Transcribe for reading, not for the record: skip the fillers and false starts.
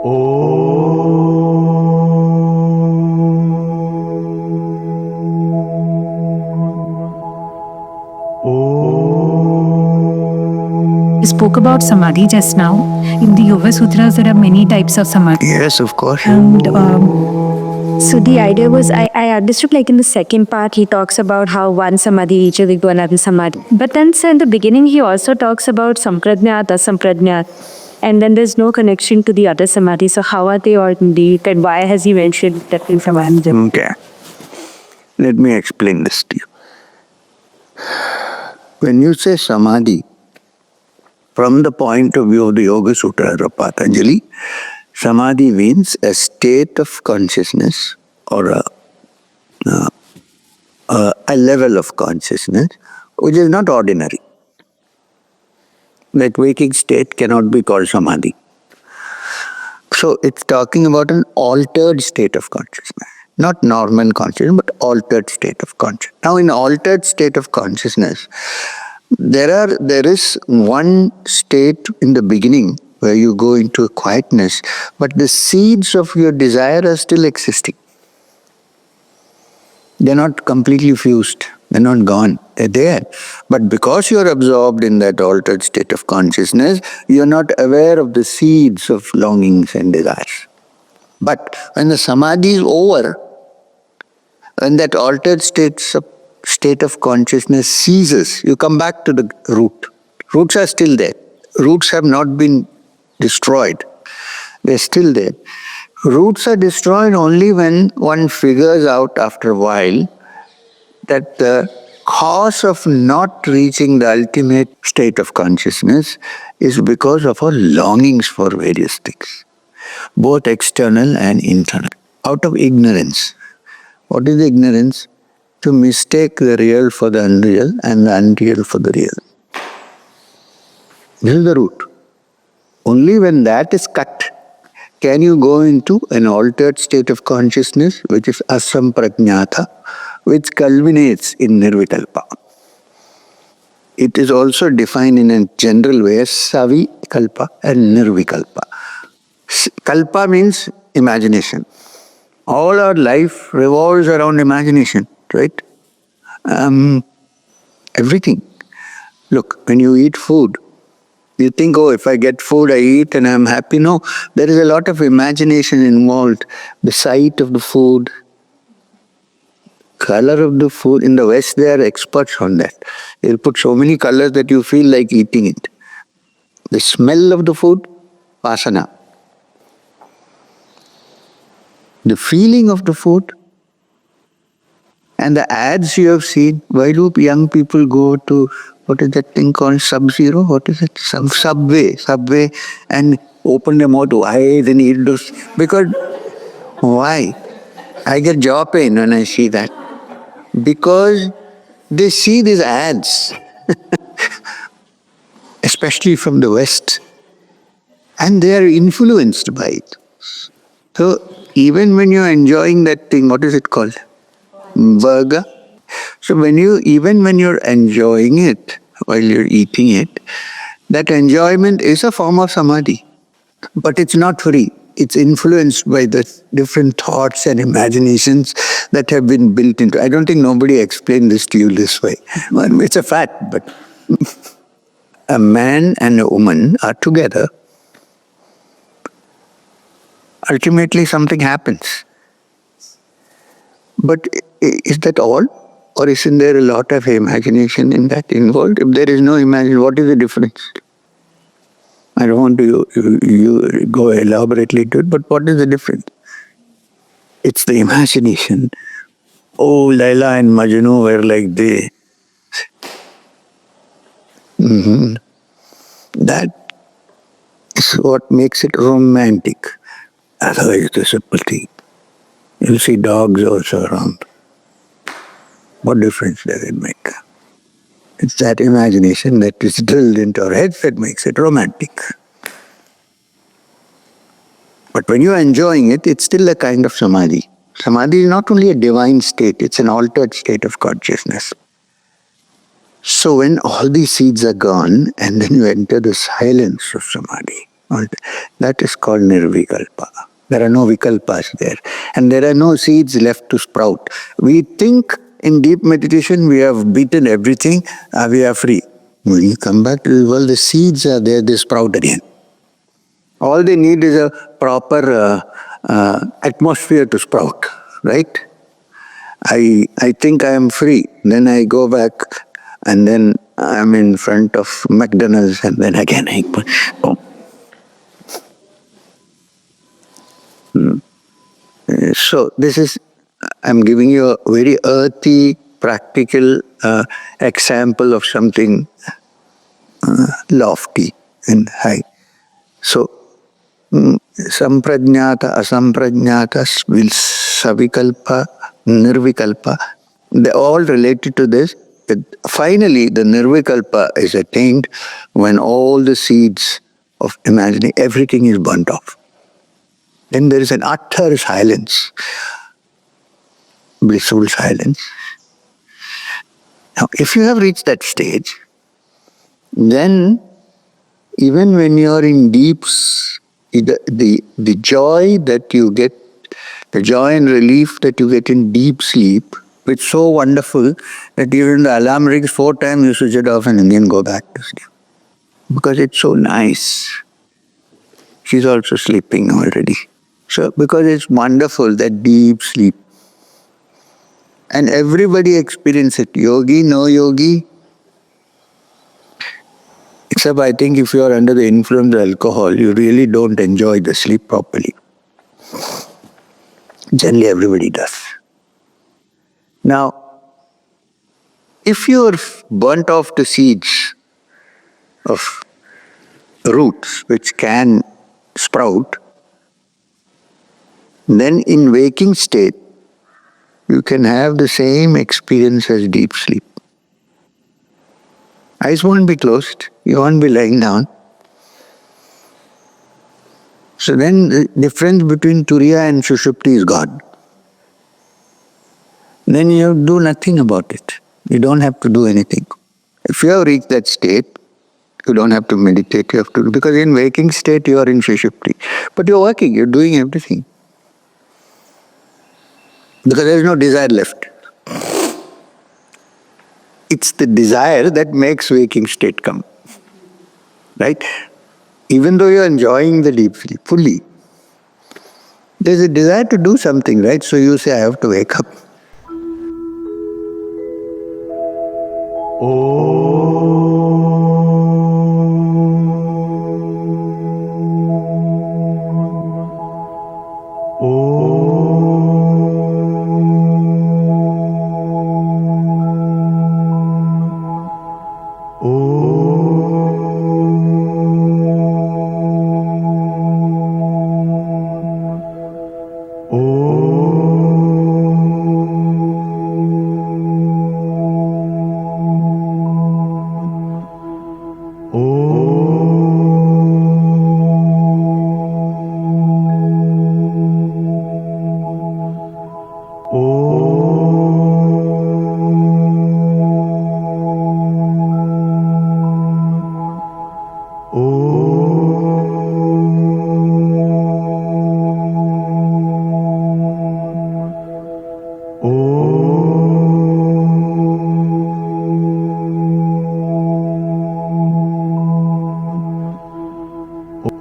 You spoke about Samadhi just now. In the Yoga Sutras, there are many types of Samadhi. Yes, of course. And so the idea was, I understood like in the second part, he talks about how one Samadhi reaches into another Samadhi. But then sir, in the beginning, he also talks about Samprajnat, Asamprajnat. And then there's no connection to the other Samadhi. So how are they all indeed? And why has he mentioned that in Samadhi? Okay. Let me explain this to you. When you say Samadhi, from the point of view of the Yoga Sutra of Patanjali, Samadhi means a state of consciousness or a level of consciousness which is not ordinary. That waking state cannot be called Samadhi. So it's talking about an altered state of consciousness. Not normal consciousness, but altered state of consciousness. Now in altered state of consciousness, there is one state in the beginning where you go into quietness, but the seeds of your desire are still existing. They're not completely fused. They're not gone. They're there. But because you're absorbed in that altered state of consciousness, you're not aware of the seeds of longings and desires. But when the Samadhi is over, when that altered state of consciousness ceases, you come back to the root. Roots are still there. Roots have not been destroyed. They're still there. Roots are destroyed only when one figures out after a while that the cause of not reaching the ultimate state of consciousness is because of our longings for various things, both external and internal, out of ignorance. What is ignorance? To mistake the real for the unreal and the unreal for the real. This is the root. Only when that is cut can you go into an altered state of consciousness, which is asamprajnata, which culminates in nirvikalpa. It is also defined in a general way as savikalpa and nirvikalpa. Kalpa means imagination. All our life revolves around imagination, right? Everything. Look, when you eat food, you think, oh, if I get food, I eat and I'm happy. No, there is a lot of imagination involved. The sight of the food, color of the food. In the West, they are experts on that. They'll put so many colors that you feel like eating it. The smell of the food, vasana. The feeling of the food, and the ads you have seen. Why do young people go to, what is that thing called, Sub-Zero? What is it? Subway, and open their mouth wide and eat those. Because, why? I get jaw pain when I see that. Because they see these ads, especially from the West, and they are influenced by it. So, even when you're enjoying that thing, what is it called? Burger. So even when you're enjoying it, while you're eating it, that enjoyment is a form of samadhi. But it's not free. It's influenced by the different thoughts and imaginations that have been built into. I don't think nobody explained this to you this way. Well, it's a fact, but a man and a woman are together. Ultimately, something happens. But is that all? Or isn't there a lot of imagination in that involved? If there is no imagination, what is the difference? I don't want to you go elaborately to it, but what is the difference? It's the imagination. Oh, Laila and Majnu were like this. That is what makes it romantic. Otherwise, it's a simple thing. You'll see dogs also around. What difference does it make? It's that imagination that is drilled into our heads that makes it romantic. But when you are enjoying it, it's still a kind of samadhi. Samadhi is not only a divine state, it's an altered state of consciousness. So when all these seeds are gone, and then you enter the silence of samadhi, That is called nirvikalpa. There are no vikalpas there. And there are no seeds left to sprout. We think in deep meditation we have beaten everything, we are free. When you come back to the world, the seeds are there, they sprout again. All they need is a proper atmosphere to sprout, right? I think I am free. Then I go back and then I'm in front of McDonald's and then again I push. Oh. So this is, I'm giving you a very earthy, practical example of something lofty and high. So samprajnata, asamprajnata, savikalpa, nirvikalpa, they're all related to this. But finally, the nirvikalpa is attained when all the seeds of imagining, everything is burnt off. Then there is an utter silence, blissful silence. Now, if you have reached that stage, then even when you are in the joy that you get, the joy and relief that you get in deep sleep, it's so wonderful that even the alarm rings 4 times, you switch it off and again go back to sleep. Because it's so nice. She's also sleeping already. So, because it's wonderful, that deep sleep. And everybody experiences it. Yogi, no yogi. Except I think if you are under the influence of alcohol, you really don't enjoy the sleep properly. Generally, everybody does. Now, if you're burnt off the seeds of roots which can sprout, then in waking state, you can have the same experience as deep sleep. Eyes won't be closed, you won't be lying down. So then the difference between Turiya and Sushupti is gone. Then you do nothing about it. You don't have to do anything. If you have reached that state, you don't have to meditate, you have to, because in waking state you are in Sushupti. But you're working, you're doing everything. Because there is no desire left. It's the desire that makes waking state come. Right? Even though you're enjoying the deep sleep fully, there's a desire to do something, right? So you say, I have to wake up. Oh.